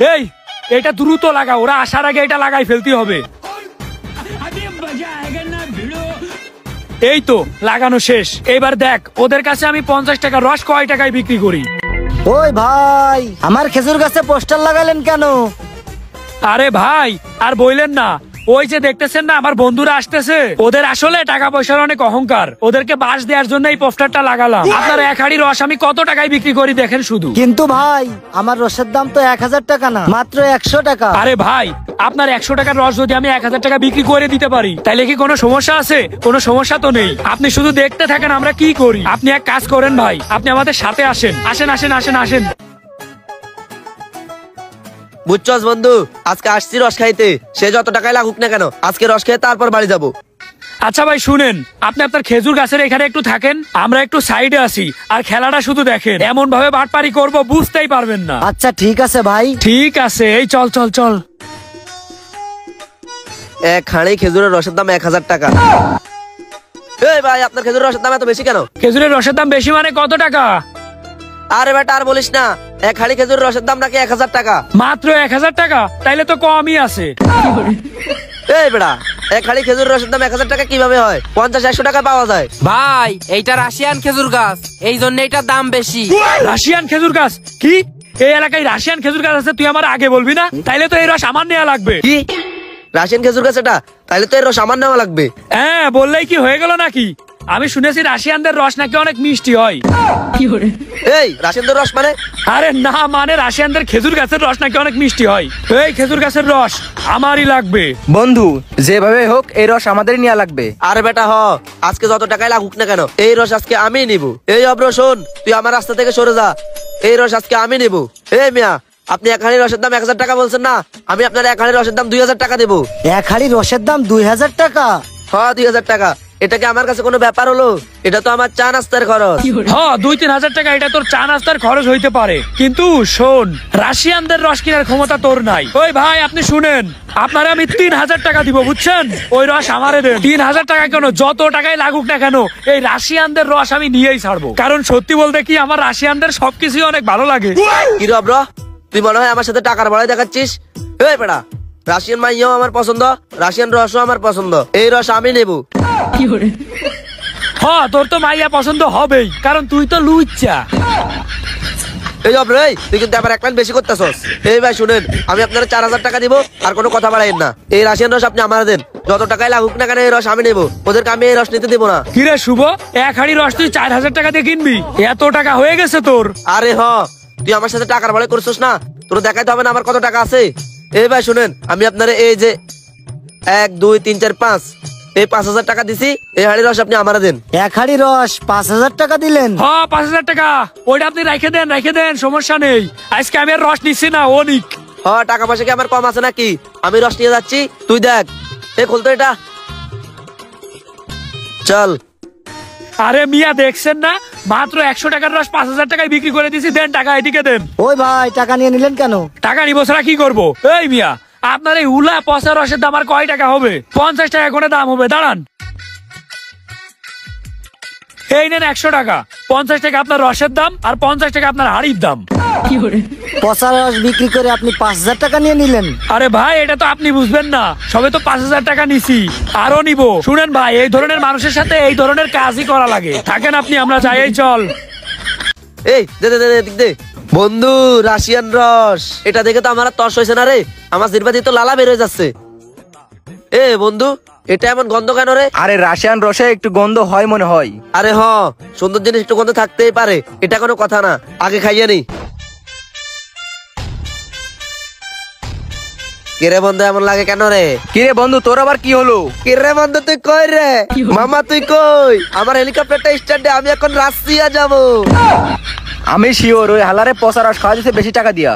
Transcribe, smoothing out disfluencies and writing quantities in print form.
এই এটা দ্রুত লাগা, ওরা আসার আগে এটা লাগাই ফেলতে হবে। এই তো লাগানো শেষ। এবার দেখ ওদের কাছে আমি 50 টাকা রস কয় টাকায় বিক্রি করি। ওই ভাই, আমার খেজুর গাছে পোস্টার লাগালেন কেন? আরে ভাই আর বইলেন না, ওই যে দেখতেছেন না আমার বন্ধুরা আসতেছে, ওদের আসলে টাকা পয়সার অনেক অহংকার, ওদেরকে বাস দেওয়ার জন্য এই পোস্টারটা লাগালাম। আপনার এক হাড়ি রস আমি কত টাকায় বিক্রি করি দেখেন শুধু। কিন্তু ভাই আমার রসের দাম তো 1000 টাকা না, মাত্র 100 টাকা। আরে ভাই আপনার 100 টাকার রস যদি আমি 1000 টাকা বিক্রি করে দিতে পারি তাহলে কি কোনো সমস্যা আছে? কোনো সমস্যা তো নেই। আপনি শুধু দেখতে থাকেন আমরা কি করি। আপনি এক কাজ করেন ভাই, আপনি আমাদের সাথে আসেন। আসেন আসেন আসেন আসেন। বুঝছস বন্ধু, আজকে আসছি রস খাইতে, সে যত টাকায় লাগুক না কেন আজকে রস খেয়ে তারপর বাড়ি যাবো। আচ্ছা ভাই শুনেন, আপনি আপনার খেজুর গাছের এখানে একটু থাকেন, আমরা একটু সাইডে আসি আর খেলাটা শুধু দেখেন। এমন ভাবে বাটপারি করবো বুঝতেই পারবেন না। আচ্ছা ঠিক আছে ভাই। ঠিক আছে, এই চল চল চল। এক হাঁড়ি খেজুরের রসের দাম 1000 টাকা। এই ভাই আপনার খেজুরের রসের দাম এত বেশি কেন? খেজুরের রসের দাম বেশি মানে কত টাকা? আরে বেটা আর বলিস না, এক হাঁড়ি খেজুরের রসের দাম নাকি 1000 টাকা। মাত্র 1000 টাকা? তাইলে তো কমই আছে। এই বেটা, এক হাঁড়ি খেজুরের রসের দাম 1000 টাকা কিভাবে হয়? 50-100 টাকা পাওয়া যায়। ভাই এইটা রাশিয়ান খেজুর গাছ, এই জন্য এটার দাম বেশি। রাশিয়ান খেজুর গাছ? কি এই এলাকায় রাশিয়ান খেজুর গাছ আছে? তুই আমার আগে বলবি না? তাইলে তো এই রস আমার নেওয়া লাগবে। কি রাশিয়ান খেজুর গাছ এটা? তাইলে তো এর রস আমার নেওয়া লাগবে। হ্যাঁ বললেই কি হয়ে গেল নাকি? আমি শুনেছি রাশিয়ানদের রস নাকি অনেক মিষ্টি হয়। এই রাশিয়ানদের রস মানে? আরে না, মানে রাশিয়ানদের খেজুর গাছের রস নাকি অনেক মিষ্টি হয়। এই খেজুর গাছের রস আমারই লাগবে। বন্ধু যেভাবে হোক এই রস আমাদের নেওয়া লাগবে। আরে বেটা আজকে যত টাকায় লাগুক না কেন এই রস আজকে আমি নিব। এই অব্র শোন, তুই আমার রাস্তা থেকে সরে যা, এই রস আজকে আমি নিব। এই মিয়া, আপনি এক হাঁড়ি রসের দাম 1000 টাকা বলছেন না, আমি আপনার এক হাঁড়ি রসের দাম 2000 টাকা দেবো। এক হাঁড়ি রসের দাম 2000 টাকা? হ্যাঁ 2000 টাকা। এটা কি আমার কাছে কোনো ব্যাপার হলো? এটা তো আমার চা নাস্তার খরচ। হ্যাঁ 2-3 হাজার টাকা এটা তোর চা নাস্তার খরচ হইতে পারে, কিন্তু শোন রাশিয়ানদের রস কেনার ক্ষমতা তোর নাই। ওই ভাই আপনি শুনেন, আপনারা আমি 3000 টাকা দিব, বুঝছেন? ওই রস আমারে দেন। 3000 টাকা কেন, যত টাকাই লাগুক না কেন এই রাশিয়ানদের রস আমি নিয়েই ছাড়বো। কারণ সত্যি বলতে কি আমার রাশিয়ানদের সবকিছুই অনেক ভালো লাগে। কি রে অব্র, তুই মনে হয় আমার সাথে টাকার বড়াই দেখাচ্ছিস? এই বেটা, রাশিয়ান মাইয়াও আমার পছন্দ, রাশিয়ান রসও আমার পছন্দ, এই রস আমি নেবো। হ্যাঁ তোর তো মাইয়া পছন্দ হবেই, কারণ তুই তো লুচ্চা। এই অব্র, তুই কিন্তু আবার এক লাইন বেশি করতেছস। এই ভাই শুনেন, আমি আপনার 4000 টাকা দিব, আর কোনো কথা বাড়াইন না। এই রাশিয়ান রস আপনি আমার দেন, যত টাকায় লাগুক না কেন এই রস আমি নেবো, ওদেরকে আমি এই রস নিতে দিব না। কিরে শুভ, এক হাড়ি রস তুই 4000 টাকা দিয়ে কিনবি? এত টাকা হয়ে গেছে তোর? আরে তুই আমার সাথে টাকার বড়াই করছিস না, তোর দেখাইতে হবে না আমার কত টাকা আছে। এই ভাই শুনেন, আমি আপনার এই যে 1 2 3 4 5 এই 5000 টাকা দিছি, এই হাড়ি রস আপনি আমার দেন। এক হাঁড়ি রস 5000 টাকা দিলেন? হ্যাঁ 5000 টাকা, ওইটা আপনি রেখে দেন, সমস্যা নেই। আজকে আমি আর রস নিচ্ছি না, অনিক। টাকা পয়সা কি আমার কম আছে নাকি? আমি রস নিয়ে যাচ্ছি, তুই দেখ। এই খুলতো এটা, চল। আরে মিয়া দেখছেন না, মাত্র 100 টাকার রস 5000 টাকায় বিক্রি করে দিছি। দেন টাকা, এদিকে দেন। ওই ভাই টাকা নিয়ে নিলেন কেন? টাকা নিবো ছাড়া কি করবো? এই মিয়া আপনার এই উলা পচা রসের দাম আর কয় টাকা হবে? 50 টাকা করে দাম হবে। দাঁড়ান, এই নেন 100 টাকা। 50 টাকা আপনার রসের দাম আর 50 টাকা আপনার হাড়ির দাম। পচা রস বিক্রি করে আপনি 5000 টাকা নিয়ে নিলেন? আরে ভাই এটা তো আপনি বুঝবেন না, সবে তো 5000 টাকা নিছি, আরো নিব। শুনেন ভাই, এই ধরনের মানুষের সাথে এই ধরনের কাজই করা লাগে। থাকেন আপনি, আমরা যাই। এই চল। এই দে দে দে দে বন্ধু, রাশিয়ান রস, এটা দেখে তো আমার তর্স হয়েছে না রে, আমার জিরবাদি তো লালা বের হয়ে যাচ্ছে। এ বন্ধু, এটা এমন গন্ধ কেন রে? আরে রাশিয়ান রসে একটু গন্ধ হয় মনে হয়। আরে সুন্দর জিনিস একটু গন্ধ থাকতেই পারে, এটা কোনো কথা না, আগে খাইয়ে নি। কিরে বন্ধু এমন লাগে কেন রে? কিরে বন্ধু তোর আবার কি হলো? কিরে বন্ধু তুই কই রে? মামা তুই কই? আমার হেলিকপ্টারটা স্ট্যান্ডে, আমি এখন রাশিয়া যাব। আমি শিওর ওই হালারে পচা রস খাওয়া দিতে বেশি টাকা দিয়া।